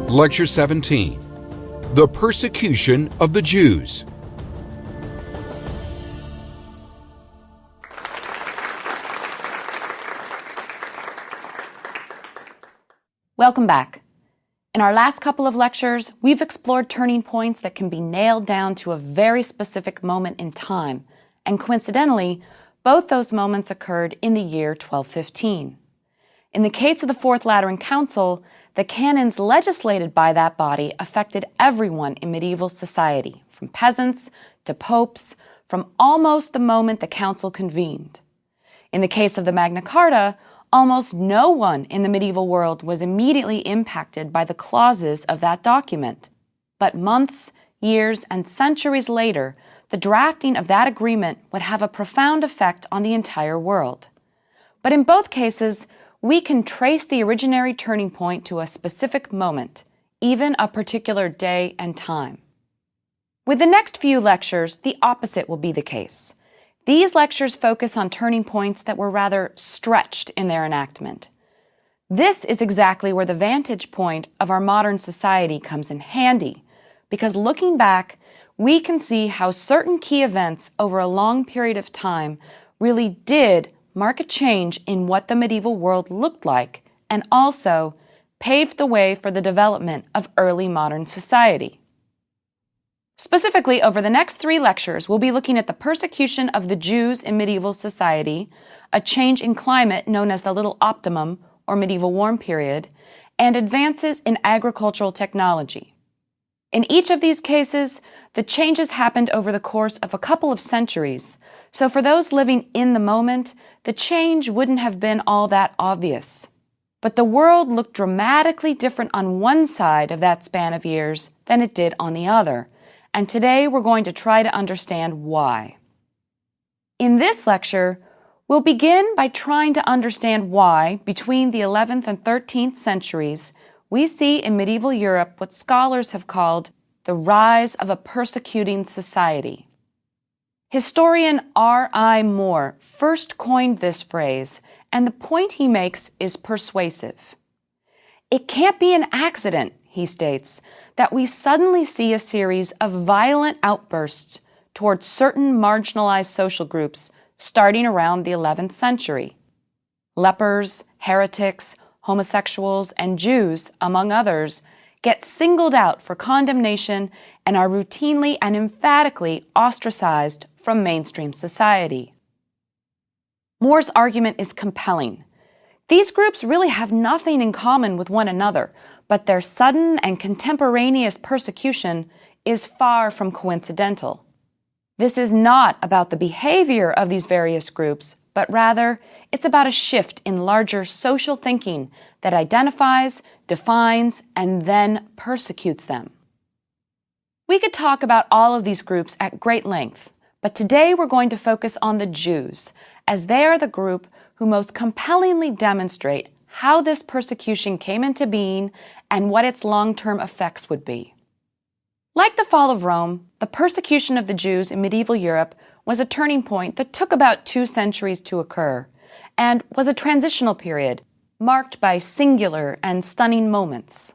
Lecture 17, The Persecution of the Jews. Welcome back. In our last couple of lectures, we've explored turning points that can be nailed down to a very specific moment in time, and coincidentally, both those moments occurred in the year 1215. In the case of the Fourth Lateran Council, the canons legislated by that body affected everyone in medieval society, from peasants to popes, from almost the moment the council convened. In the case of the Magna Carta, almost no one in the medieval world was immediately impacted by the clauses of that document. But months, years, and centuries later, the drafting of that agreement would have a profound effect on the entire world. But in both cases, we can trace the originary turning point to a specific moment, even a particular day and time. With the next few lectures, the opposite will be the case. These lectures focus on turning points that were rather stretched in their enactment. This is exactly where the vantage point of our modern society comes in handy, because looking back, we can see how certain key events over a long period of time really did mark a change in what the medieval world looked like, and also paved the way for the development of early modern society. Specifically, over the next 3 lectures, we'll be looking at the persecution of the Jews in medieval society, a change in climate known as the Little Optimum, or medieval warm period, and advances in agricultural technology. In each of these cases, the changes happened over the course of a couple of centuries, so for those living in the moment, the change wouldn't have been all that obvious. But the world looked dramatically different on one side of that span of years than it did on the other, and today we're going to try to understand why. In this lecture, we'll begin by trying to understand why, between the 11th and 13th centuries, we see in medieval Europe what scholars have called the rise of a persecuting society. Historian R.I. Moore first coined this phrase, and the point he makes is persuasive. It can't be an accident, he states, that we suddenly see a series of violent outbursts towards certain marginalized social groups starting around the 11th century. Lepers, heretics, homosexuals, and Jews, among others, get singled out for condemnation and are routinely and emphatically ostracized from mainstream society. Moore's argument is compelling. These groups really have nothing in common with one another, but their sudden and contemporaneous persecution is far from coincidental. This is not about the behavior of these various groups, but rather it's about a shift in larger social thinking that identifies, defines, and then persecutes them. We could talk about all of these groups at great length, but today we're going to focus on the Jews, as they are the group who most compellingly demonstrate how this persecution came into being and what its long-term effects would be. Like the fall of Rome, the persecution of the Jews in medieval Europe was a turning point that took about 2 centuries to occur, and was a transitional period marked by singular and stunning moments.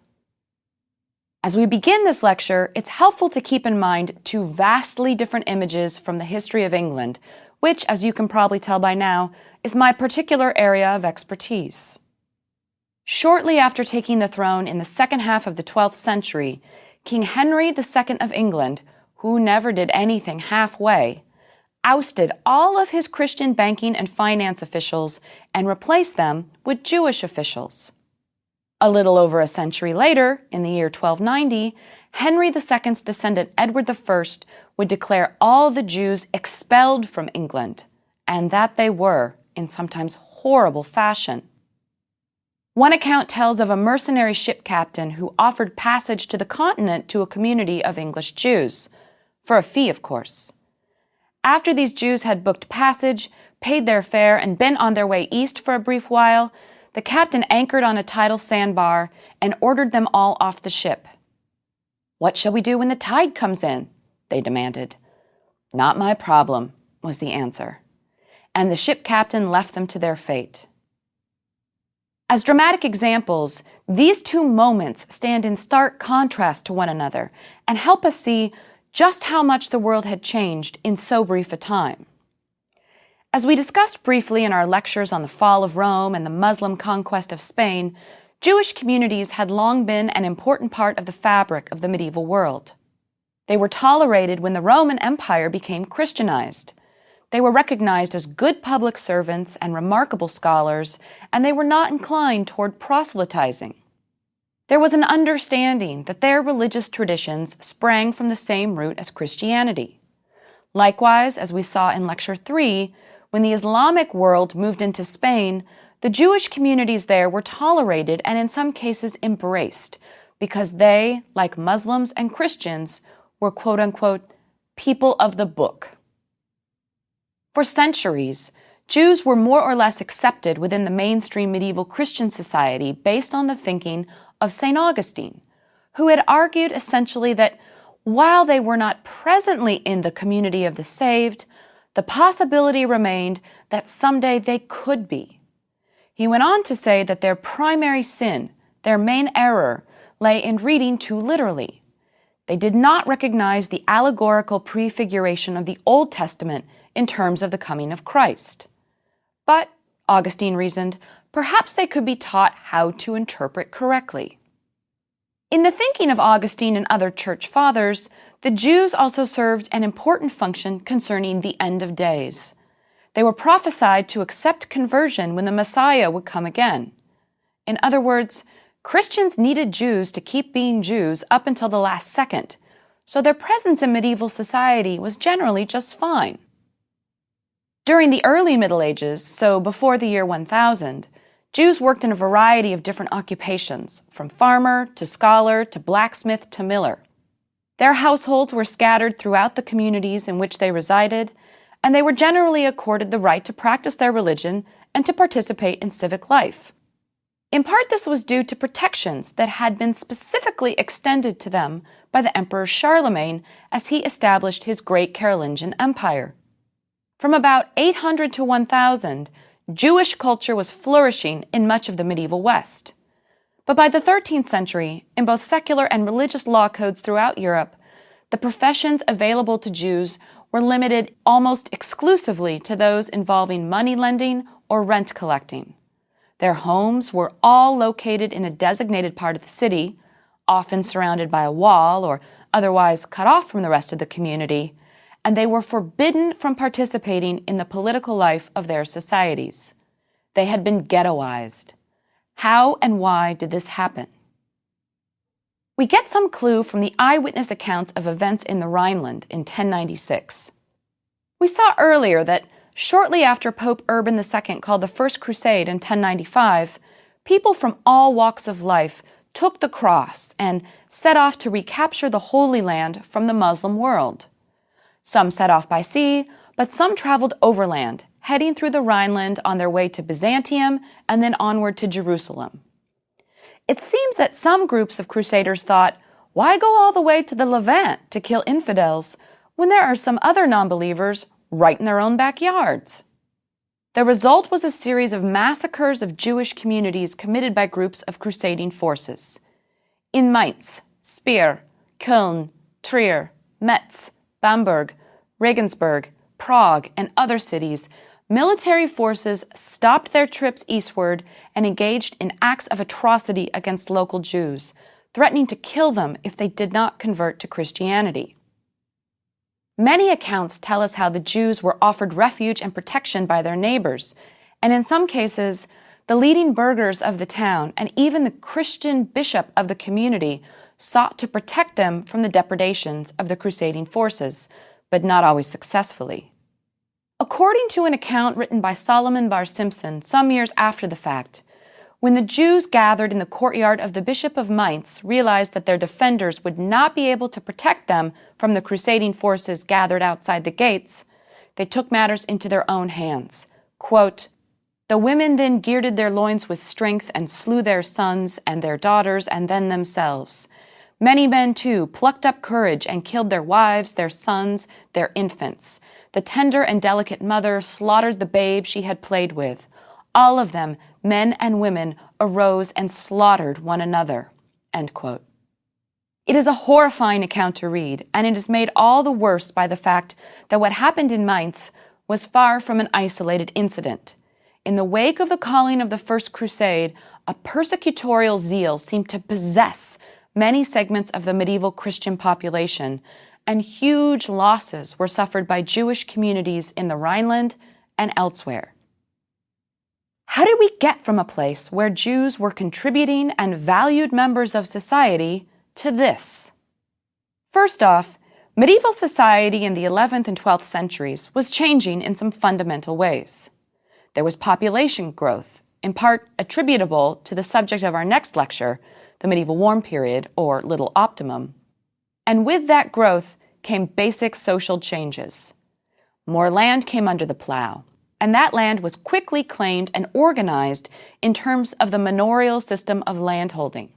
As we begin this lecture, it's helpful to keep in mind 2 vastly different images from the history of England, which, as you can probably tell by now, is my particular area of expertise. Shortly after taking the throne in the second half of the 12th century, King Henry II of England, who never did anything halfway, ousted all of his Christian banking and finance officials and replaced them with Jewish officials. A little over a century later, in the year 1290, Henry II's descendant Edward I would declare all the Jews expelled from England, and that they were, in sometimes horrible fashion. One account tells of a mercenary ship captain who offered passage to the continent to a community of English Jews, for a fee, of course. After these Jews had booked passage, paid their fare, and been on their way east for a brief while, the captain anchored on a tidal sandbar and ordered them all off the ship. "What shall we do when the tide comes in?" they demanded. "Not my problem," was the answer. And the ship captain left them to their fate. As dramatic examples, These two moments stand in stark contrast to one another and help us see just how much the world had changed in so brief a time. As we discussed briefly in our lectures on the fall of Rome and the Muslim conquest of Spain, Jewish communities had long been an important part of the fabric of the medieval world. They were tolerated when the Roman Empire became Christianized. They were recognized as good public servants and remarkable scholars, and they were not inclined toward proselytizing. There was an understanding that their religious traditions sprang from the same root as Christianity. Likewise, as we saw in Lecture 3, when the Islamic world moved into Spain, the Jewish communities there were tolerated and in some cases embraced because they, like Muslims and Christians, were quote-unquote people of the book. For centuries, Jews were more or less accepted within the mainstream medieval Christian society based on the thinking of St. Augustine, who had argued essentially that while they were not presently in the community of the saved, the possibility remained that someday they could be. He went on to say that their primary sin, their main error, lay in reading too literally. They did not recognize the allegorical prefiguration of the Old Testament in terms of the coming of Christ. But, Augustine reasoned, perhaps they could be taught how to interpret correctly. In the thinking of Augustine and other church fathers, the Jews also served an important function concerning the end of days. They were prophesied to accept conversion when the Messiah would come again. In other words, Christians needed Jews to keep being Jews up until the last second, so their presence in medieval society was generally just fine. During the early Middle Ages, so before the year 1000, Jews worked in a variety of different occupations, from farmer to scholar to blacksmith to miller. Their households were scattered throughout the communities in which they resided, and they were generally accorded the right to practice their religion and to participate in civic life. In part, this was due to protections that had been specifically extended to them by the Emperor Charlemagne as he established his great Carolingian Empire. From about 800 to 1000, Jewish culture was flourishing in much of the medieval West. But by the 13th century, in both secular and religious law codes throughout Europe, the professions available to Jews were limited almost exclusively to those involving money lending or rent collecting. Their homes were all located in a designated part of the city, often surrounded by a wall or otherwise cut off from the rest of the community, and they were forbidden from participating in the political life of their societies. They had been ghettoized. How and why did this happen? We get some clue from the eyewitness accounts of events in the Rhineland in 1096. We saw earlier that shortly after Pope Urban II called the First Crusade in 1095, people from all walks of life took the cross and set off to recapture the Holy Land from the Muslim world. Some set off by sea, but some traveled overland, heading through the Rhineland on their way to Byzantium and then onward to Jerusalem. It seems that some groups of crusaders thought, why go all the way to the Levant to kill infidels when there are some other non-believers right in their own backyards? The result was a series of massacres of Jewish communities committed by groups of crusading forces. In Mainz, Speyer, Köln, Trier, Metz, Bamberg, Regensburg, Prague, and other cities, military forces stopped their trips eastward and engaged in acts of atrocity against local Jews, threatening to kill them if they did not convert to Christianity. Many accounts tell us how the Jews were offered refuge and protection by their neighbors, and in some cases, the leading burghers of the town and even the Christian bishop of the community sought to protect them from the depredations of the crusading forces, but not always successfully. According to an account written by Solomon Bar Simpson some years after the fact, when the Jews gathered in the courtyard of the Bishop of Mainz realized that their defenders would not be able to protect them from the crusading forces gathered outside the gates, they took matters into their own hands. Quote, "The women then girded their loins with strength and slew their sons and their daughters and then themselves. Many men, too, plucked up courage and killed their wives, their sons, their infants. The tender and delicate mother slaughtered the babe she had played with. All of them, men and women, arose and slaughtered one another." End quote. It is a horrifying account to read, and it is made all the worse by the fact that what happened in Mainz was far from an isolated incident. In the wake of the calling of the First Crusade, a persecutorial zeal seemed to possess many segments of the medieval Christian population, and huge losses were suffered by Jewish communities in the Rhineland and elsewhere. How did we get from a place where Jews were contributing and valued members of society to this? First off, medieval society in the 11th and 12th centuries was changing in some fundamental ways. There was population growth, in part attributable to the subject of our next lecture, the medieval warm period, or Little Optimum. And with that growth came basic social changes. More land came under the plow, and that land was quickly claimed and organized in terms of the manorial system of landholding.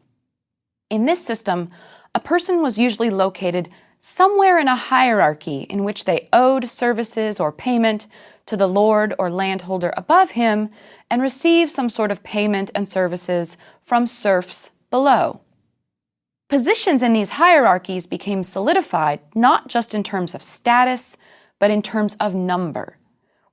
In this system, a person was usually located somewhere in a hierarchy in which they owed services or payment to the lord or landholder above him and received some sort of payment and services from serfs below. Positions in these hierarchies became solidified not just in terms of status, but in terms of number.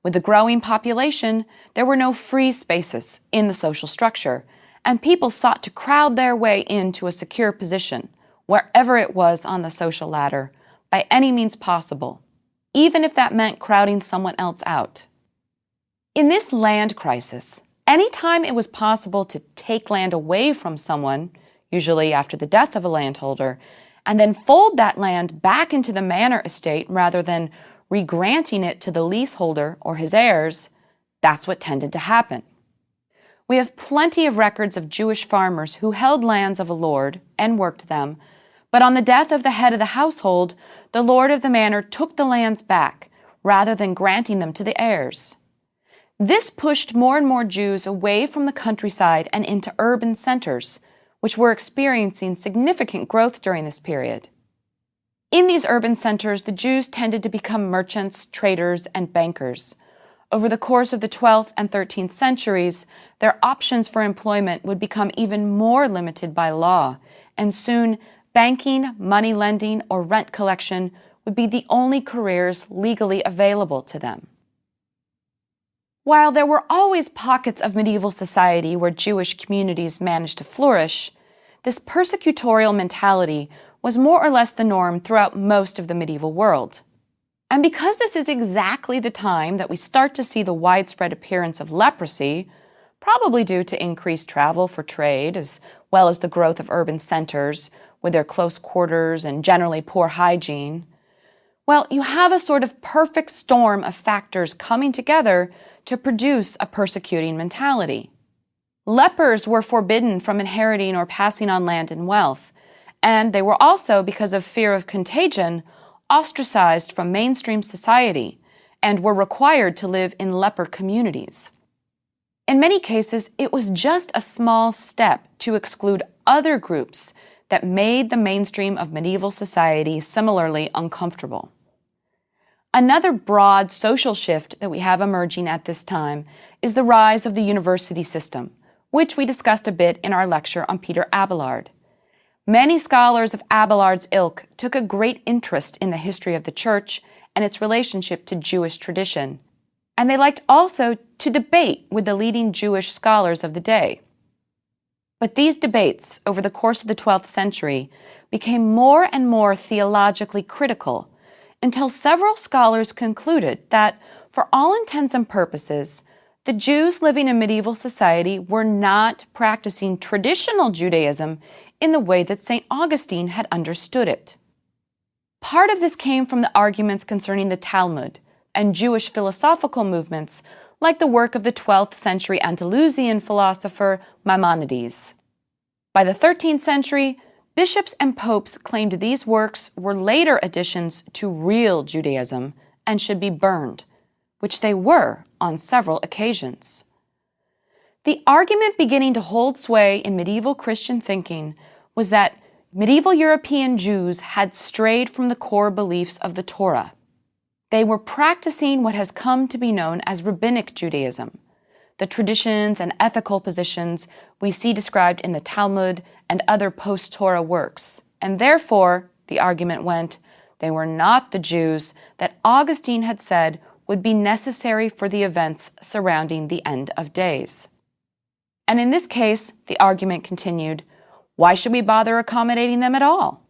With the growing population, there were no free spaces in the social structure, and people sought to crowd their way into a secure position, wherever it was on the social ladder, by any means possible, even if that meant crowding someone else out. In this land crisis, any time it was possible to take land away from someone, usually after the death of a landholder, and then fold that land back into the manor estate rather than regranting it to the leaseholder or his heirs, that's what tended to happen. We have plenty of records of Jewish farmers who held lands of a lord and worked them, but on the death of the head of the household, the lord of the manor took the lands back rather than granting them to the heirs. This pushed more and more Jews away from the countryside and into urban centers, which were experiencing significant growth during this period. In these urban centers, the Jews tended to become merchants, traders, and bankers. Over the course of the 12th and 13th centuries, their options for employment would become even more limited by law, and soon banking, money lending, or rent collection would be the only careers legally available to them. While there were always pockets of medieval society where Jewish communities managed to flourish, this persecutorial mentality was more or less the norm throughout most of the medieval world. And because this is exactly the time that we start to see the widespread appearance of leprosy, probably due to increased travel for trade as well as the growth of urban centers with their close quarters and generally poor hygiene, well, you have a sort of perfect storm of factors coming together to produce a persecuting mentality. Lepers were forbidden from inheriting or passing on land and wealth, and they were also, because of fear of contagion, ostracized from mainstream society and were required to live in leper communities. In many cases, it was just a small step to exclude other groups that made the mainstream of medieval society similarly uncomfortable. Another broad social shift that we have emerging at this time is the rise of the university system, which we discussed a bit in our lecture on Peter Abelard. Many scholars of Abelard's ilk took a great interest in the history of the Church and its relationship to Jewish tradition, and they liked also to debate with the leading Jewish scholars of the day. But these debates, over the course of the 12th century, became more and more theologically critical, until several scholars concluded that, for all intents and purposes, the Jews living in medieval society were not practicing traditional Judaism in the way that St. Augustine had understood it. Part of this came from the arguments concerning the Talmud and Jewish philosophical movements like the work of the 12th century Andalusian philosopher Maimonides. By the 13th century, bishops and popes claimed these works were later additions to real Judaism and should be burned, which they were on several occasions. The argument beginning to hold sway in medieval Christian thinking was that medieval European Jews had strayed from the core beliefs of the Torah. They were practicing what has come to be known as Rabbinic Judaism, the traditions and ethical positions we see described in the Talmud and other post-Torah works, and therefore, the argument went, they were not the Jews that Augustine had said would be necessary for the events surrounding the end of days. And in this case, the argument continued, why should we bother accommodating them at all?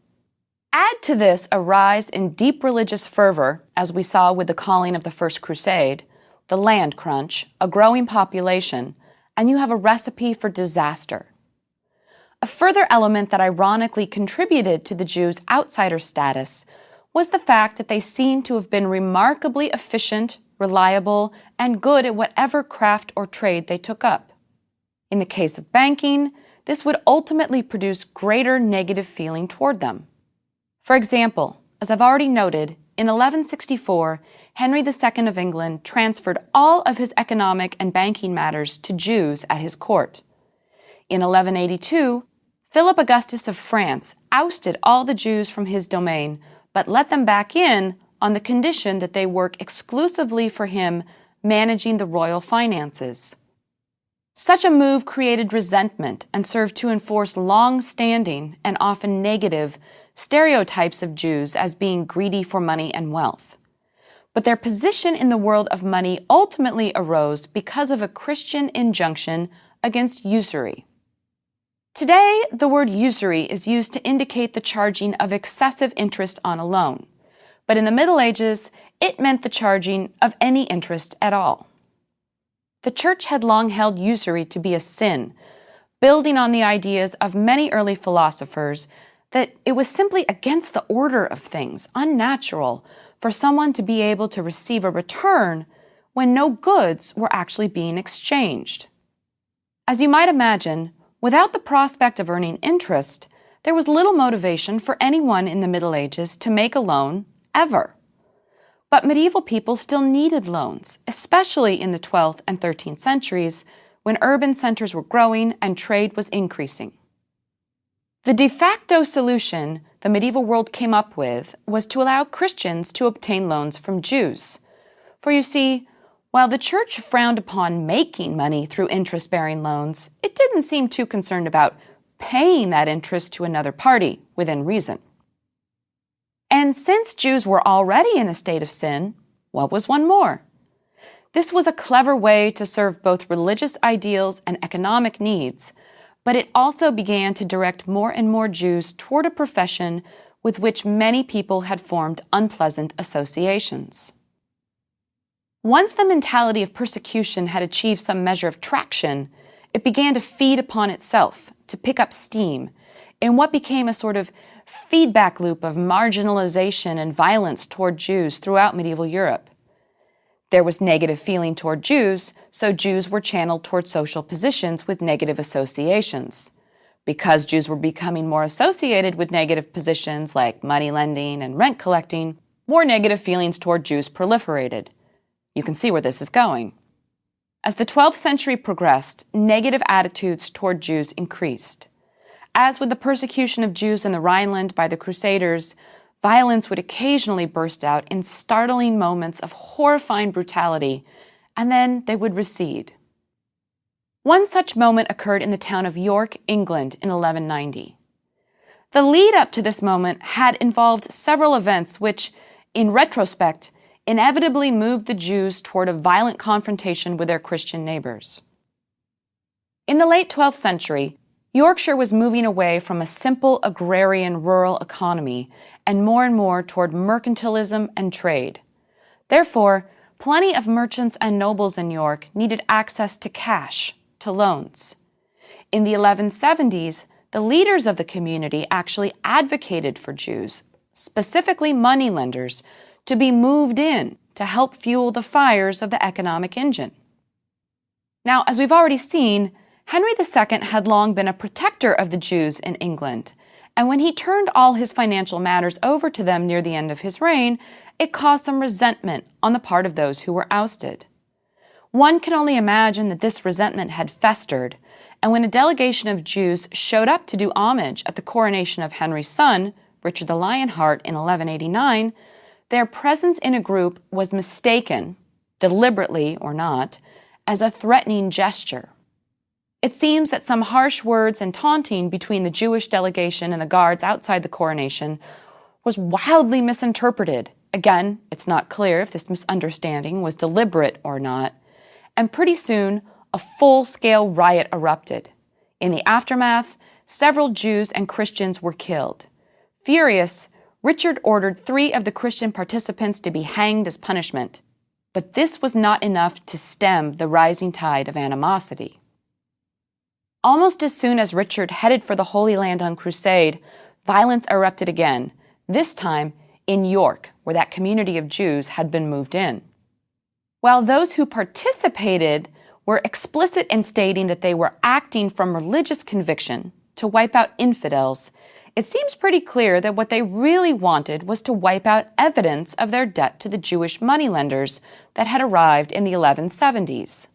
Add to this a rise in deep religious fervor, as we saw with the calling of the First Crusade, the land crunch, a growing population, and you have a recipe for disaster. A further element that ironically contributed to the Jews' outsider status was the fact that they seemed to have been remarkably efficient, reliable, and good at whatever craft or trade they took up. In the case of banking, this would ultimately produce greater negative feeling toward them. For example, as I've already noted, in 1164, Henry II of England transferred all of his economic and banking matters to Jews at his court. In 1182, Philip Augustus of France ousted all the Jews from his domain, but let them back in on the condition that they work exclusively for him, managing the royal finances. Such a move created resentment and served to enforce long-standing and often negative stereotypes of Jews as being greedy for money and wealth. But their position in the world of money ultimately arose because of a Christian injunction against usury. Today, the word usury is used to indicate the charging of excessive interest on a loan, but in the Middle Ages, it meant the charging of any interest at all. The Church had long held usury to be a sin, building on the ideas of many early philosophers that it was simply against the order of things, unnatural, for someone to be able to receive a return when no goods were actually being exchanged. As you might imagine, without the prospect of earning interest, there was little motivation for anyone in the Middle Ages to make a loan, ever. But medieval people still needed loans, especially in the 12th and 13th centuries, when urban centers were growing and trade was increasing. The de facto solution the medieval world came up with was to allow Christians to obtain loans from Jews. For you see, while the Church frowned upon making money through interest-bearing loans, it didn't seem too concerned about paying that interest to another party within reason. And since Jews were already in a state of sin, what was one more? This was a clever way to serve both religious ideals and economic needs, but it also began to direct more and more Jews toward a profession with which many people had formed unpleasant associations. Once the mentality of persecution had achieved some measure of traction, it began to feed upon itself, to pick up steam, in what became a sort of feedback loop of marginalization and violence toward Jews throughout medieval Europe. There was negative feeling toward Jews, so Jews were channeled toward social positions with negative associations. Because Jews were becoming more associated with negative positions like money lending and rent collecting, more negative feelings toward Jews proliferated. You can see where this is going. As the 12th century progressed, negative attitudes toward Jews increased. As with the persecution of Jews in the Rhineland by the Crusaders, violence would occasionally burst out in startling moments of horrifying brutality, and then they would recede. One such moment occurred in the town of York, England, in 1190. The lead-up to this moment had involved several events which, in retrospect, inevitably moved the Jews toward a violent confrontation with their Christian neighbors. In the late 12th century, Yorkshire was moving away from a simple agrarian rural economy and more toward mercantilism and trade. Therefore, plenty of merchants and nobles in York needed access to cash, to loans. In the 1170s, the leaders of the community actually advocated for Jews, specifically moneylenders, to be moved in to help fuel the fires of the economic engine. Now, as we've already seen, Henry II had long been a protector of the Jews in England, and when he turned all his financial matters over to them near the end of his reign, it caused some resentment on the part of those who were ousted. One can only imagine that this resentment had festered, and when a delegation of Jews showed up to do homage at the coronation of Henry's son, Richard the Lionheart, in 1189, their presence in a group was mistaken, deliberately or not, as a threatening gesture. It seems that some harsh words and taunting between the Jewish delegation and the guards outside the coronation was wildly misinterpreted. Again, it's not clear if this misunderstanding was deliberate or not. And pretty soon, a full-scale riot erupted. In the aftermath, several Jews and Christians were killed. Furious, Richard ordered 3 of the Christian participants to be hanged as punishment. But this was not enough to stem the rising tide of animosity. Almost as soon as Richard headed for the Holy Land on crusade, violence erupted again, this time in York, where that community of Jews had been moved in. While those who participated were explicit in stating that they were acting from religious conviction to wipe out infidels, it seems pretty clear that what they really wanted was to wipe out evidence of their debt to the Jewish moneylenders that had arrived in the 1170s.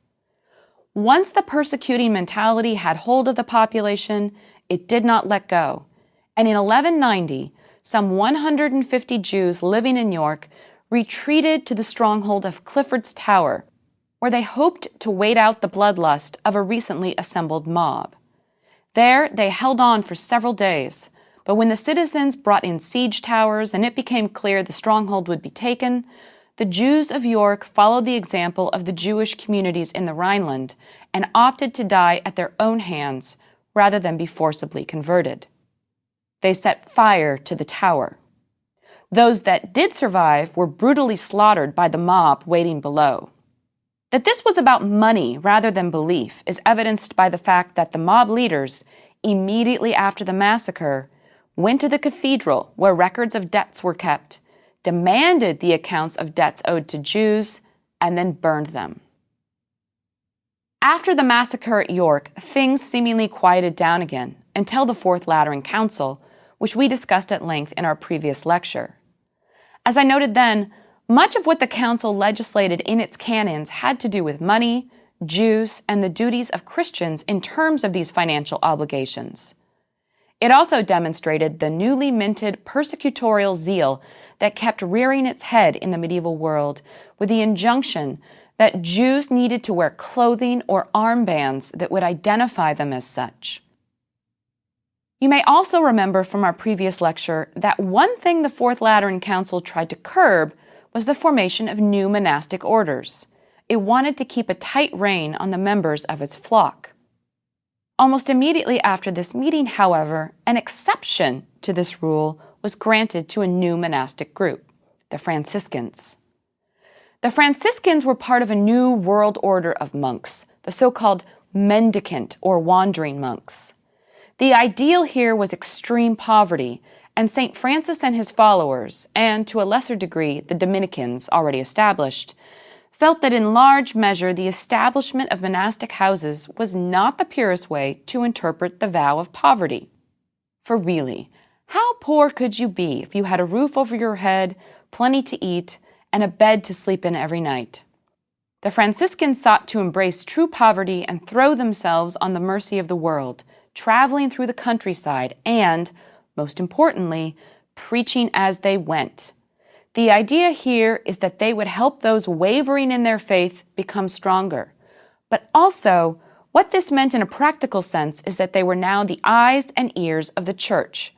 Once the persecuting mentality had hold of the population, it did not let go. And in 1190, some 150 Jews living in York retreated to the stronghold of Clifford's Tower, where they hoped to wait out the bloodlust of a recently assembled mob. There, they held on for several days, but when the citizens brought in siege towers and it became clear the stronghold would be taken, the Jews of York followed the example of the Jewish communities in the Rhineland and opted to die at their own hands rather than be forcibly converted. They set fire to the tower. Those that did survive were brutally slaughtered by the mob waiting below. That this was about money rather than belief is evidenced by the fact that the mob leaders, immediately after the massacre, went to the cathedral where records of debts were kept, demanded the accounts of debts owed to Jews, and then burned them. After the massacre at York, things seemingly quieted down again until the Fourth Lateran Council, which we discussed at length in our previous lecture. As I noted then, much of what the council legislated in its canons had to do with money, Jews, and the duties of Christians in terms of these financial obligations. It also demonstrated the newly minted persecutorial zeal that kept rearing its head in the medieval world with the injunction that Jews needed to wear clothing or armbands that would identify them as such. You may also remember from our previous lecture that one thing the Fourth Lateran Council tried to curb was the formation of new monastic orders. It wanted to keep a tight rein on the members of its flock. Almost immediately after this meeting, however, an exception to this rule was granted to a new monastic group, the Franciscans. The Franciscans were part of a new world order of monks, the so-called mendicant or wandering monks. The ideal here was extreme poverty, and St. Francis and his followers, and to a lesser degree the Dominicans already established, felt that in large measure the establishment of monastic houses was not the purest way to interpret the vow of poverty. For really, how poor could you be if you had a roof over your head, plenty to eat, and a bed to sleep in every night? The Franciscans sought to embrace true poverty and throw themselves on the mercy of the world, traveling through the countryside and, most importantly, preaching as they went. The idea here is that they would help those wavering in their faith become stronger. But also, what this meant in a practical sense is that they were now the eyes and ears of the church.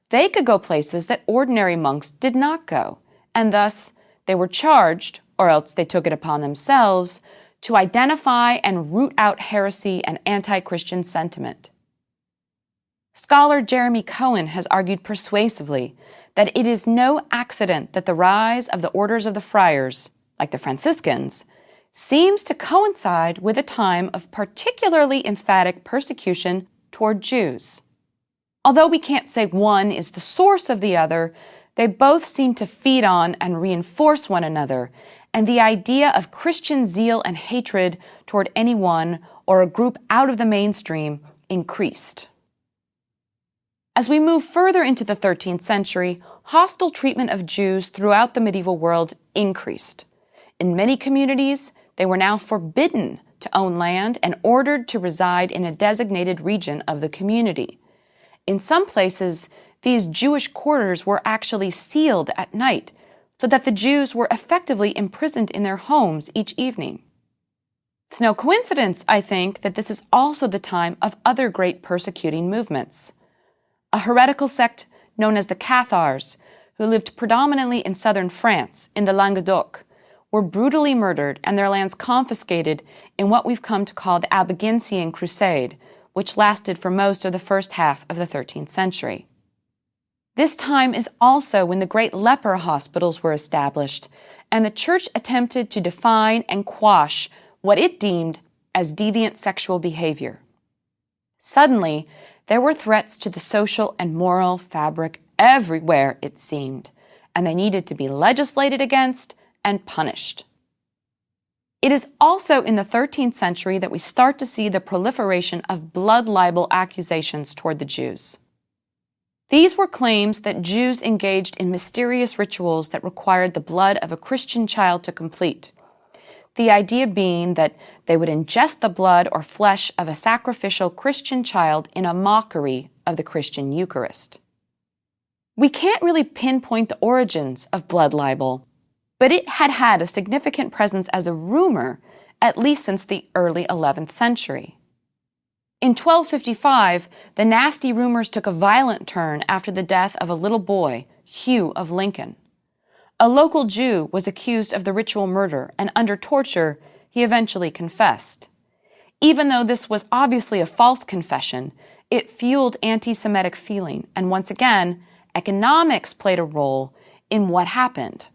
They could go places that ordinary monks did not go, and thus they were charged, or else they took it upon themselves, to identify and root out heresy and anti-Christian sentiment. Scholar Jeremy Cohen has argued persuasively that it is no accident that the rise of the orders of the friars, like the Franciscans, seems to coincide with a time of particularly emphatic persecution toward Jews. Although we can't say one is the source of the other, they both seem to feed on and reinforce one another, and the idea of Christian zeal and hatred toward anyone or a group out of the mainstream increased. As we move further into the 13th century, hostile treatment of Jews throughout the medieval world increased. In many communities, they were now forbidden to own land and ordered to reside in a designated region of the community. In some places, these Jewish quarters were actually sealed at night, so that the Jews were effectively imprisoned in their homes each evening. It's no coincidence, I think, that this is also the time of other great persecuting movements. A heretical sect known as the Cathars, who lived predominantly in southern France, in the Languedoc, were brutally murdered and their lands confiscated in what we've come to call the Albigensian Crusade, which lasted for most of the first half of the 13th century. This time is also when the great leper hospitals were established, and the Church attempted to define and quash what it deemed as deviant sexual behavior. Suddenly, there were threats to the social and moral fabric everywhere, it seemed, and they needed to be legislated against and punished. It is also in the 13th century that we start to see the proliferation of blood libel accusations toward the Jews. These were claims that Jews engaged in mysterious rituals that required the blood of a Christian child to complete, the idea being that they would ingest the blood or flesh of a sacrificial Christian child in a mockery of the Christian Eucharist. We can't really pinpoint the origins of blood libel, but it had had a significant presence as a rumor at least since the early 11th century. In 1255, the nasty rumors took a violent turn after the death of a little boy, Hugh of Lincoln. A local Jew was accused of the ritual murder, and under torture, he eventually confessed. Even though this was obviously a false confession, it fueled anti-Semitic feeling, and once again, economics played a role in what happened.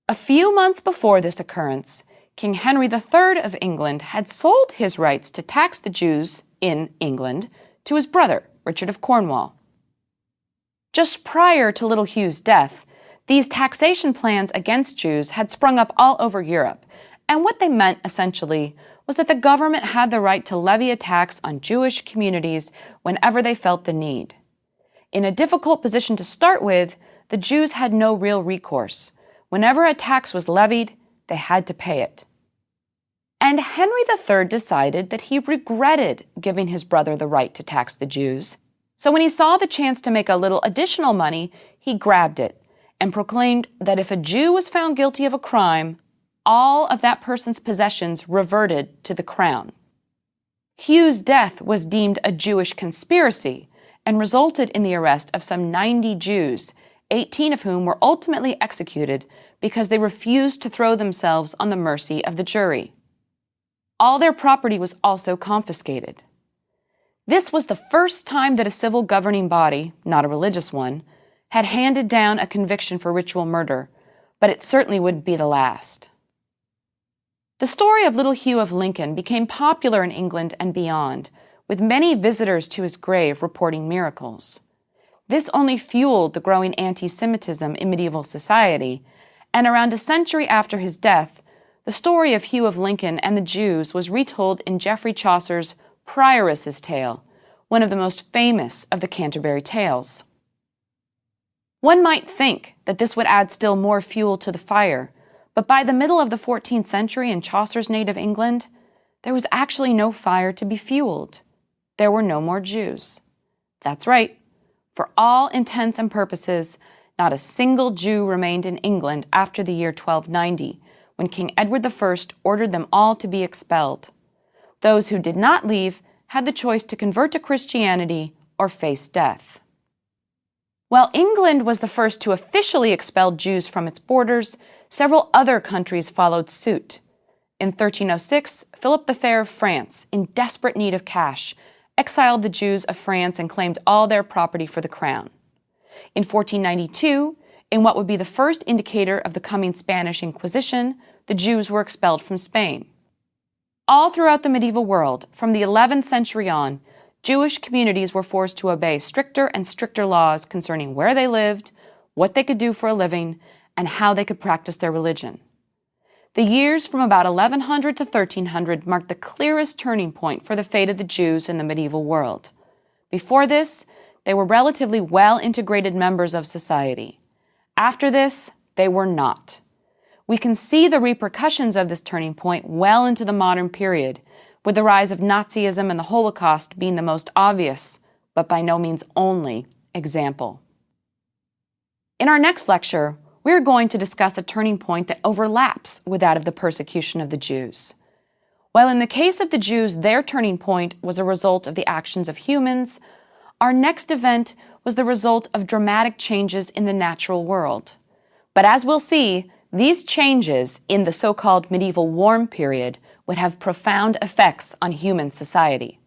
A few months before this occurrence, King Henry III of England had sold his rights to tax the Jews in England to his brother, Richard of Cornwall. Just prior to little Hugh's death, these taxation plans against Jews had sprung up all over Europe, and what they meant, essentially, was that the government had the right to levy a tax on Jewish communities whenever they felt the need. In a difficult position to start with, the Jews had no real recourse. Whenever a tax was levied, they had to pay it. And Henry III decided that he regretted giving his brother the right to tax the Jews, so when he saw the chance to make a little additional money, he grabbed it and proclaimed that if a Jew was found guilty of a crime, all of that person's possessions reverted to the crown. Hugh's death was deemed a Jewish conspiracy and resulted in the arrest of some 90 Jews, 18 of whom were ultimately executed because they refused to throw themselves on the mercy of the jury. All their property was also confiscated. This was the first time that a civil governing body, not a religious one, had handed down a conviction for ritual murder, but it certainly wouldn't be the last. The story of little Hugh of Lincoln became popular in England and beyond, with many visitors to his grave reporting miracles. This only fueled the growing anti-Semitism in medieval society, and around a century after his death, the story of Hugh of Lincoln and the Jews was retold in Geoffrey Chaucer's Prioress's Tale, one of the most famous of the Canterbury Tales. One might think that this would add still more fuel to the fire, but by the middle of the 14th century in Chaucer's native England, there was actually no fire to be fueled. There were no more Jews. That's right. For all intents and purposes, not a single Jew remained in England after the year 1290, when King Edward I ordered them all to be expelled. Those who did not leave had the choice to convert to Christianity or face death. While England was the first to officially expel Jews from its borders, several other countries followed suit. In 1306, Philip the Fair of France, in desperate need of cash, exiled the Jews of France and claimed all their property for the crown. In 1492, in what would be the first indicator of the coming Spanish Inquisition, the Jews were expelled from Spain. All throughout the medieval world, from the 11th century on, Jewish communities were forced to obey stricter and stricter laws concerning where they lived, what they could do for a living, and how they could practice their religion. The years from about 1100 to 1300 marked the clearest turning point for the fate of the Jews in the medieval world. Before this, they were relatively well-integrated members of society. After this, they were not. We can see the repercussions of this turning point well into the modern period, with the rise of Nazism and the Holocaust being the most obvious, but by no means only, example. In our next lecture, we are going to discuss a turning point that overlaps with that of the persecution of the Jews. While in the case of the Jews, their turning point was a result of the actions of humans, our next event was the result of dramatic changes in the natural world. But as we'll see, these changes in the so-called medieval warm period would have profound effects on human society.